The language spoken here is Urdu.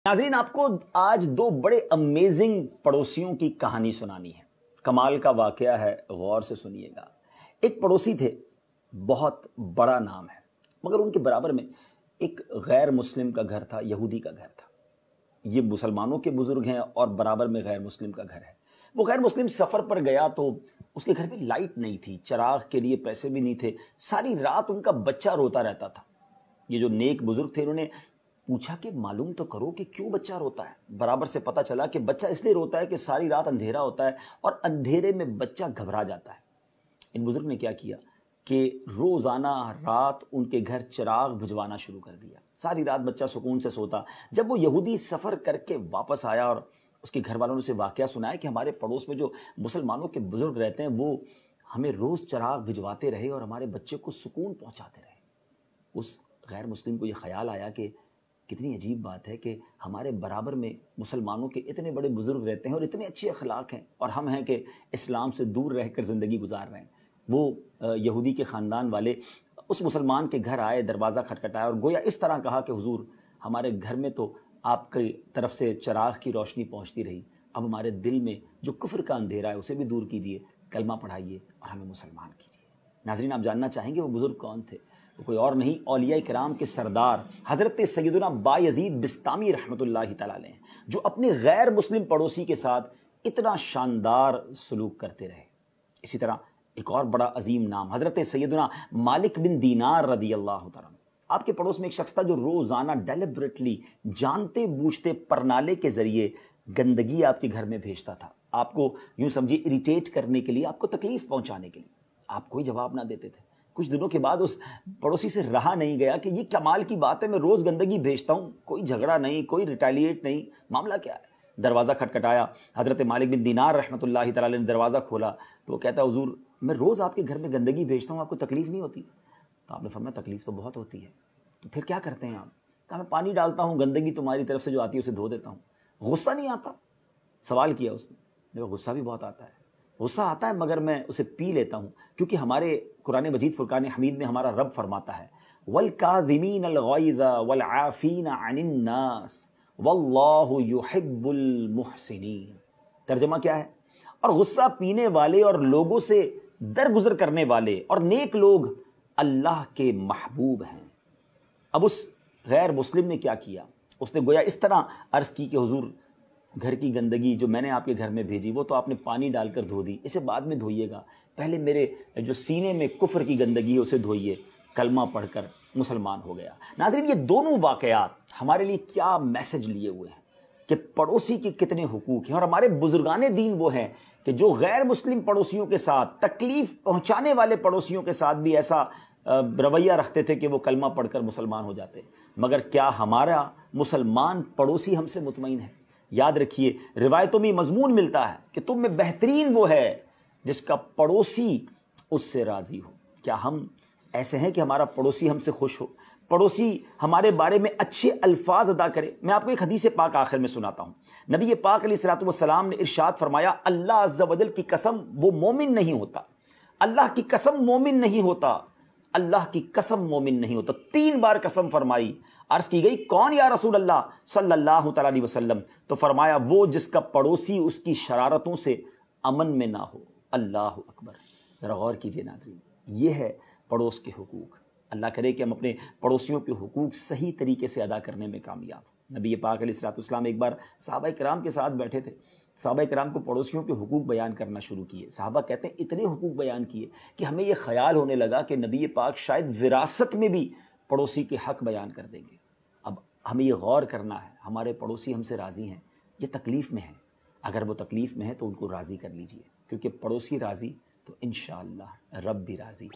ناظرین، آپ کو آج دو بڑے امیزنگ پڑوسیوں کی کہانی سنانی ہے۔ کمال کا واقعہ ہے، غور سے سنیے گا۔ ایک پڑوسی تھے، بہت بڑا نام ہے، مگر ان کے برابر میں ایک غیر مسلم کا گھر تھا، یہودی کا گھر تھا۔ یہ مسلمانوں کے بزرگ ہیں اور برابر میں غیر مسلم کا گھر ہے۔ وہ غیر مسلم سفر پر گیا تو اس کے گھر میں لائٹ نہیں تھی، چراغ کے لیے پیسے بھی نہیں تھے، ساری رات ان کا بچہ روتا رہتا تھا۔ یہ جو نیک بزرگ تھے، انہوں نے پوچھا کہ معلوم تو کرو کہ کیوں بچہ روتا ہے۔ برابر سے پتہ چلا کہ بچہ اس لیے روتا ہے کہ ساری رات اندھیرا ہوتا ہے اور اندھیرے میں بچہ گھبرا جاتا ہے۔ ان بزرگ نے کیا کیا کہ روزانہ رات ان کے گھر چراغ بھجوانا شروع کر دیا۔ ساری رات بچہ سکون سے سوتا۔ جب وہ یہودی سفر کر کے واپس آیا اور اس کے گھر والوں نے اسے واقعہ سنایا کہ ہمارے پڑوس میں جو مسلمانوں کے بزرگ رہتے ہیں، وہ ہمیں روز چراغ بھجواتے رہے اور ہمارے بچے کو سکون پہنچاتے رہے، اس غیر مسلم کو یہ خیال آیا کہ کتنی عجیب بات ہے کہ ہمارے برابر میں مسلمانوں کے اتنے بڑے بزرگ رہتے ہیں اور اتنے اچھے اخلاق ہیں، اور ہم ہیں کہ اسلام سے دور رہ کر زندگی گزار رہے ہیں۔ وہ یہودی کے خاندان والے اس مسلمان کے گھر آئے، دروازہ کھٹکھٹایا اور گویا اس طرح کہا کہ حضور، ہمارے گھر میں تو آپ کی طرف سے چراغ کی روشنی پہنچتی رہی، اب ہمارے دل میں جو کفر کا اندھیرا ہے اسے بھی دور کیجئے، کلمہ پڑھائیے اور ہمیں مسلمان کیجئے۔ ناظرین، آپ جاننا چاہیں گے وہ بزرگ کون تھے؟ وہ کوئی اور نہیں، اولیاء کرام کے سردار حضرت سیدنا بایزید بسطامی رحمۃ اللہ تعالی علیہ ہیں، جو اپنے غیر مسلم پڑوسی کے ساتھ اتنا شاندار سلوک کرتے رہے۔ اسی طرح ایک اور بڑا عظیم نام حضرت سیدنا مالک بن دینار رضی اللہ تعالیٰ عنہ۔ آپ کے پڑوس میں ایک شخص تھا جو روزانہ ڈیلیبریٹلی، جانتے بوجھتے پرنالے کے ذریعے گندگی آپ کے گھر میں بھیجتا تھا، آپ کو یوں سمجھیے اریٹیٹ کرنے کے لیے، آپ کو تکلیف پہنچانے کے لیے۔ آپ کوئی جواب نہ دیتے تھے۔ کچھ دنوں کے بعد اس پڑوسی سے رہا نہیں گیا کہ یہ کمال کی بات ہے، میں روز گندگی بھیجتا ہوں، کوئی جھگڑا نہیں، کوئی ریٹیلیٹ نہیں، معاملہ کیا ہے؟ دروازہ کھٹکھٹایا، حضرت مالک بن دینار رحمۃ اللہ تعالی علیہ نے دروازہ کھولا تو وہ کہتا ہے حضور، میں روز آپ کے گھر میں گندگی بھیجتا ہوں، آپ کو تکلیف نہیں ہوتی؟ تو آپ نے فرمایا تکلیف تو بہت ہوتی ہے، تو پھر کیا کرتے ہیں آپ؟ کہا میں پانی ڈالتا ہوں، گندگی تمہاری طرف سے جو آتی ہے اسے دھو دیتا ہوں۔ غصہ نہیں آتا؟ سوال کیا اس نے۔ میرے غصہ بھی بہت آتا ہے، غصہ آتا ہے مگر میں اسے پی لیتا ہوں، کیونکہ ہمارے قرآن مجید فرقان حمید میں ہمارا رب فرماتا ہے وَالْكَاظِمِينَ الْغَيْظَ وَالْعَافِينَ عَنِ النَّاسِ وَاللَّهُ يُحِبُّ الْمُحْسِنِينَ۔ ترجمہ کیا ہے؟ اور غصہ پینے والے اور لوگوں سے درگزر کرنے والے اور نیک لوگ اللہ کے محبوب ہیں۔ اب اس غیر مسلم نے کیا کیا؟ اس نے گویا اس طرح عرض کی کہ حضور، گھر کی گندگی جو میں نے آپ کے گھر میں بھیجی وہ تو آپ نے پانی ڈال کر دھو دی، اسے بعد میں دھوئیے گا، پہلے میرے جو سینے میں کفر کی گندگی ہے اسے دھوئیے۔ کلمہ پڑھ کر مسلمان ہو گیا۔ ناظرین، یہ دونوں واقعات ہمارے لیے کیا میسج لیے ہوئے ہیں کہ پڑوسی کے کتنے حقوق ہیں، اور ہمارے بزرگان دین وہ ہیں کہ جو غیر مسلم پڑوسیوں کے ساتھ، تکلیف پہنچانے والے پڑوسیوں کے ساتھ بھی ایسا رویہ رکھتے تھے کہ وہ کلمہ پڑھ کر مسلمان ہو جاتے۔ مگر کیا ہمارا مسلمان پڑوسی ہم سے مطمئن ہے؟ یاد رکھیے، روایتوں میں مضمون ملتا ہے کہ تم میں بہترین وہ ہے جس کا پڑوسی اس سے راضی ہو۔ کیا ہم ایسے ہیں کہ ہمارا پڑوسی ہم سے خوش ہو، پڑوسی ہمارے بارے میں اچھے الفاظ ادا کرے؟ میں آپ کو ایک حدیث پاک آخر میں سناتا ہوں۔ نبی پاک علیہ الصلوۃ والسلام نے ارشاد فرمایا، اللہ عز و جل کی قسم وہ مومن نہیں ہوتا، اللہ کی قسم مومن نہیں ہوتا، اللہ کی قسم مومن نہیں ہوتا۔ 3 بار قسم فرمائی۔ عرض کی گئی کون یا رسول اللہ صلی اللہ تعالیٰ علیہ وسلم؟ تو فرمایا وہ جس کا پڑوسی اس کی شرارتوں سے امن میں نہ ہو۔ اللہ اکبر! ذرا غور کیجئے ناظرین، یہ ہے پڑوس کے حقوق۔ اللہ کرے کہ ہم اپنے پڑوسیوں کے حقوق صحیح طریقے سے ادا کرنے میں کامیاب ہوں۔ نبی پاک علیہ الصلوۃ والسلام ایک بار صحابہ کرام کے ساتھ بیٹھے تھے، صحابہ کرام کو پڑوسیوں کے حقوق بیان کرنا شروع کیے۔ صحابہ کہتے ہیں اتنے حقوق بیان کیے کہ ہمیں یہ خیال ہونے لگا کہ نبی پاک شاید وراثت میں بھی پڑوسی کے حق بیان کر دیں گے۔ اب ہمیں یہ غور کرنا ہے، ہمارے پڑوسی ہم سے راضی ہیں، یہ تکلیف میں ہیں؟ اگر وہ تکلیف میں ہے تو ان کو راضی کر لیجئے، کیونکہ پڑوسی راضی تو انشاءاللہ رب بھی راضی۔